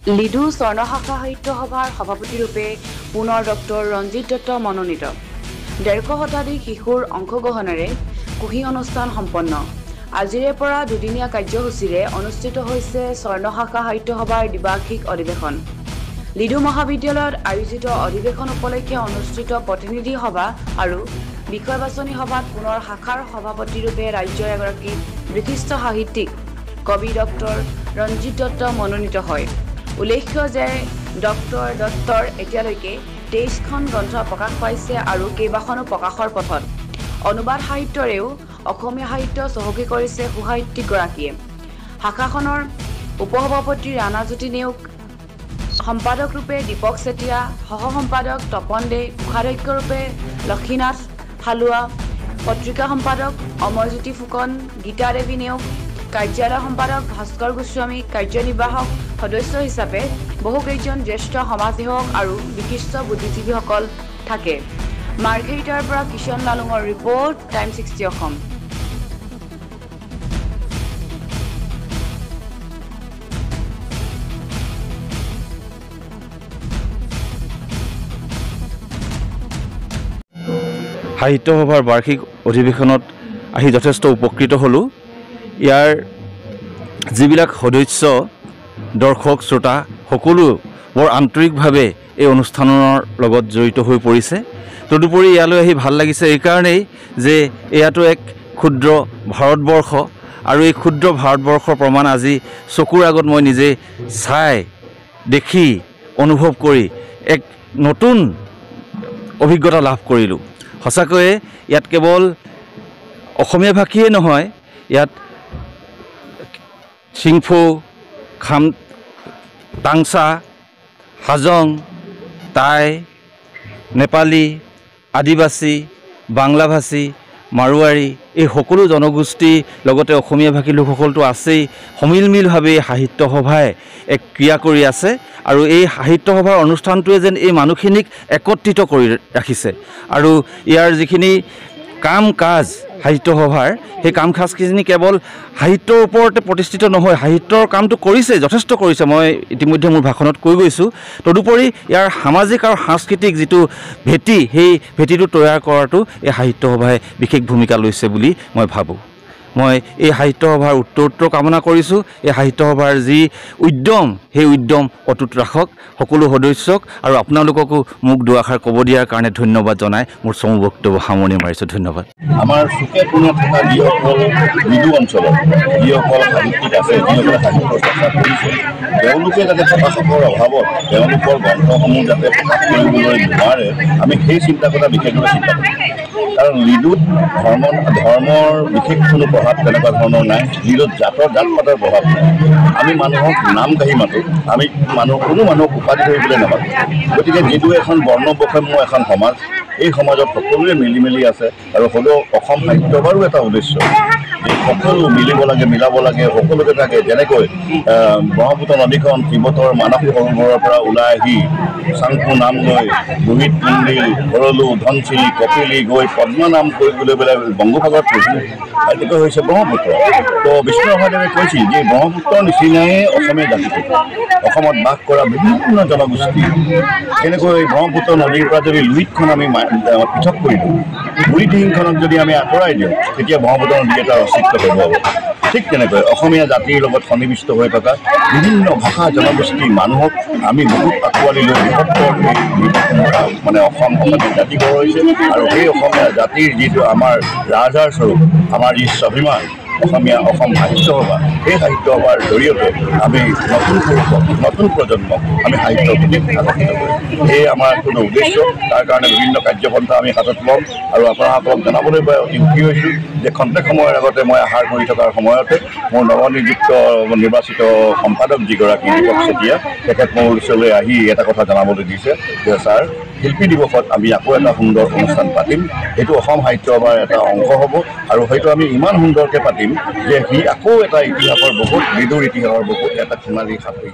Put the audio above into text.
লিডু স্বৰ্ণশাখা সাহিত্য সভাৰ সভাপতিৰূপে পুনৰ ডক্টৰ ৰঞ্জিত দত্ত মনোনীত। ১৫০ শতাধিক শিশুৰ অংশগ্ৰহণেৰে কুহি অনুষ্ঠান সম্পন্ন। আজিৰে পৰা দুদিনীয়া কাৰ্যসূচীৰে অনুষ্ঠিত হৈছে স্বৰ্ণশাখা সাহিত্য সভাৰ দ্বিবাৰ্ষিক অধিৱেশন। লিডু মহাবিদ্যালয়ত আয়োজিত অধিৱেশন উপলক্ষে অনুষ্ঠিত প্ৰতিনিধি সভা আৰু বিষয় বাছনি সভাত পুনৰ শাখাৰ সভাপতিৰূপে ৰাজ্যৰ এগৰাকী বিশিষ্ট সাহিত্যিক কবি ডক্টৰ ৰঞ্জিত দত্ত মনোনীত হয়। উল্লেখ্য যে ডক্টৰ দত্তৰ এতিয়ালৈকে ২৩খন গ্ৰন্থ প্ৰকাশ পাইছে আৰু কেইবাখনো প্ৰকাশৰ পথত। অনুবাদ সাহিত্যৰেও অসমীয়া সাহিত্য চহকী কৰিছে সুসাহিত্যিকগৰাকীয়ে। শাখাখনৰ উপসভাপতি ৰাণাজ্যোতি নেওগ, সম্পাদকৰূপে দীপক চেতিয়া, সহ-সম্পাদক তপন দে, কোষাধ্যক্ষৰূপে লক্ষীনাথ হালোৱা, পত্ৰিকা সম্পাদক অমৰজ্যোতি ফুকন, গীতা দেৱী নেওগ, কাৰ্যালয় সম্পাদক ভাস্কৰ গোস্বামী, কাৰ্যনিৰ্বাহক সদস্য হিচাপে বহুকেইজন জ্যেষ্ঠ সমাজসেৱক আৰু বিশিষ্ট বুদ্ধিজীৱীসকল থাকে। মাৰ্ঘেৰিটাৰ পৰা কিষণ লালুঙৰ ৰিপৰ্ট, টাইম 60 অসম। সাহিত্য সভাৰ বাৰ্ষিক অধিৱেশনত আহি যথেষ্ট উপকৃত হ'লোঁ। ইয়াৰ যিবিলাক সদস্য, দৰ্শক, শ্ৰোতা সকলো বৰ আন্তৰিকভাৱে এই অনুষ্ঠানৰ লগত জড়িত হৈ পৰিছে। তদুপৰি ইয়ালৈ আহি ভাল লাগিছে এইকাৰণেই যে এয়াতো এক ক্ষুদ্ৰ ভাৰতবৰ্ষ আৰু এই ক্ষুদ্ৰ ভাৰতবৰ্ষৰ প্ৰমাণ আজি চকুৰ আগত মই নিজে চাই, দেখি, অনুভৱ কৰি এক নতুন অভিজ্ঞতা লাভ কৰিলোঁ। সঁচাকৈয়ে ইয়াত কেৱল অসমীয়া ভাষীয়ে নহয়, ইয়াত চিংফৌ, তাংছা, হাজং, টাই, নেপালী, আদিবাসী, বাংলাভাষী, মাৰোৱাৰী এই সকলো জনগোষ্ঠী লগতে অসমীয়া ভাষী লোকসকলতো আছেই। সমিলমিলভাৱে সাহিত্য সভাই এক ক্ৰিয়া কৰি আছে আৰু এই সাহিত্য সভাৰ অনুষ্ঠানটোৱে যেন এই মানুহখিনিক একত্ৰিত কৰি ৰাখিছে আৰু ইয়াৰ যিখিনি কাম কাজ সাহিত্য সভাৰ, সেই কাম কাজখিনি কেৱল সাহিত্যৰ ওপৰতে প্ৰতিষ্ঠিত নহয়, সাহিত্যৰ কামটো কৰিছে, যথেষ্ট কৰিছে, মই ইতিমধ্যে মোৰ ভাষণত কৈ গৈছোঁ। তদুপৰি ইয়াৰ সামাজিক আৰু সাংস্কৃতিক যিটো ভেটি, সেই ভেটিটো তৈয়াৰ কৰাটো এই সাহিত্য সভাই বিশেষ ভূমিকা লৈছে বুলি মই ভাবোঁ। মই এই সাহিত্য সভাৰ উত্তৰোত্তৰ কামনা কৰিছোঁ। এই সাহিত্য সভাৰ যি উদ্যম, সেই উদ্যম অটুট ৰাখক সকলো সদস্যক আৰু আপোনালোককো মোক দুআষাৰ ক'ব দিয়াৰ কাৰণে ধন্যবাদ জনাই মোৰ চমু বক্তব্য সামৰণি মাৰিছোঁ। ধন্যবাদ। আমাৰ চুকে কোণে থকা যিসকল লিডু অঞ্চলত যিসকল সাহিত্যিক আছে, যিসকলে সাহিত্যৰ চৰ্চা কৰিছে, তেওঁলোকে যাতে প্ৰকাশকৰ অভাৱত তেওঁলোকৰ গ্ৰন্থসমূহ যাতে প্ৰকাশ কৰিবলৈ নোৱাৰে, আমি সেই চিন্তা কৰা বিশেষভাৱে চিন্তা কৰোঁ। কাৰণ লিডুত ধৰ্মৰ বিশেষ কোনো প্ৰভাৱ তেনেকুৱা ধৰণৰ নাই। লিডুত জাত পাতৰ প্ৰভাৱ নাই। আমি মানুহক নাম কাঢ়ি মাতোঁ, আমি কোনো মানুহক উপাধি ধৰিবলৈ নামাতোঁ। গতিকে যিটো এখন বৰ্ণবৈষম্য এখন সমাজ, এই সমাজত সকলোৱে মিলি আছে আৰু হ'লেও অসম সাহিত্য সভাৰো এটা উদ্দেশ্য যে সকলো মিলিব লাগে, মিলাব লাগে, সকলোকে থাকে। যেনেকৈ ব্ৰহ্মপুত্ৰ নদীখন তিব্বতৰ মানস সৰোবৰৰ পৰা ওলাই আহি চাংপু নাম লৈ লোহিত কুণ্ডিল, ভৰলু, ধনশিৰি, কপিলি গৈ পদ্মা নাম কৰিবলৈ পেলাই বংগোপসাগৰত পৰিছিল। এনেকৈ হৈছে ব্ৰহ্মপুত্ৰ। তো বিষ্ণুৰাভাদেৱে কৈছিল যে ব্ৰহ্মপুত্ৰৰ নিচিনাই অসমীয়া জাতিটো, অসমত বাস কৰা বিভিন্ন জনগোষ্ঠী। কেনেকৈ ব্ৰহ্মপুত্ৰ নদীৰ পৰা যদি লুইতখন আমি পৃথক কৰি দিওঁ, বুঢ়ী দিহিংখনক যদি আমি আঁতৰাই দিওঁ, তেতিয়া ব্ৰহ্মপুত্ৰ নদী এটা অস্তিত্ব হেৰুৱাব। ঠিক তেনেকৈ অসমীয়া জাতিৰ লগত সন্নিৱিষ্ট হৈ থকা বিভিন্ন ভাষা জনগোষ্ঠীৰ মানুহক আমি বহুত আঁকোৱালি লৈ বৃহত্তৰ মানে অসমীয়া জাতি গঢ় হৈছে আৰু সেই অসমীয়া জাতিৰ যিটো আমাৰ ৰাজহাড় স্বৰূপ, আমাৰ যি স্বাভিমান অসম সাহিত্য সভা, সেই সাহিত্য সভাৰ জৰিয়তে আমি নতুন প্ৰজন্মক আমি সাহিত্যৰ প্ৰতি আকৰ্ষিত কৰিম। সেয়ে আমাৰ কোনো উদ্দেশ্য। তাৰ কাৰণে বিভিন্ন কাৰ্যপন্থা আমি হাতত ল'ম আৰু আপোনাসকলক জনাবলৈ মই অতি সুখী হৈছোঁ যে খন্তেক সময়ৰ আগতে মই আহাৰ কৰি থকাৰ সময়তে মোৰ নৱনিযুক্ত নিৰ্বাচিত সম্পাদক যিগৰাকী দীপক চেতিয়া, তেখেত মোৰ ওচৰলৈ আহি এটা কথা জনাবলৈ দিছে যে ছাৰ, শিল্পী দিৱসত আমি আকৌ এটা সুন্দৰ অনুষ্ঠান পাতিম। সেইটো অসম সাহিত্য সভাৰ এটা অংশ হ'ব আৰু হয়তো আমি ইমান সুন্দৰকৈ পাতিম যে সি আকৌ এটা ইতিহাসৰ বহুত, লিডুৰ ইতিহাসৰ বহুত এটা সোণালী সাঁতুৰি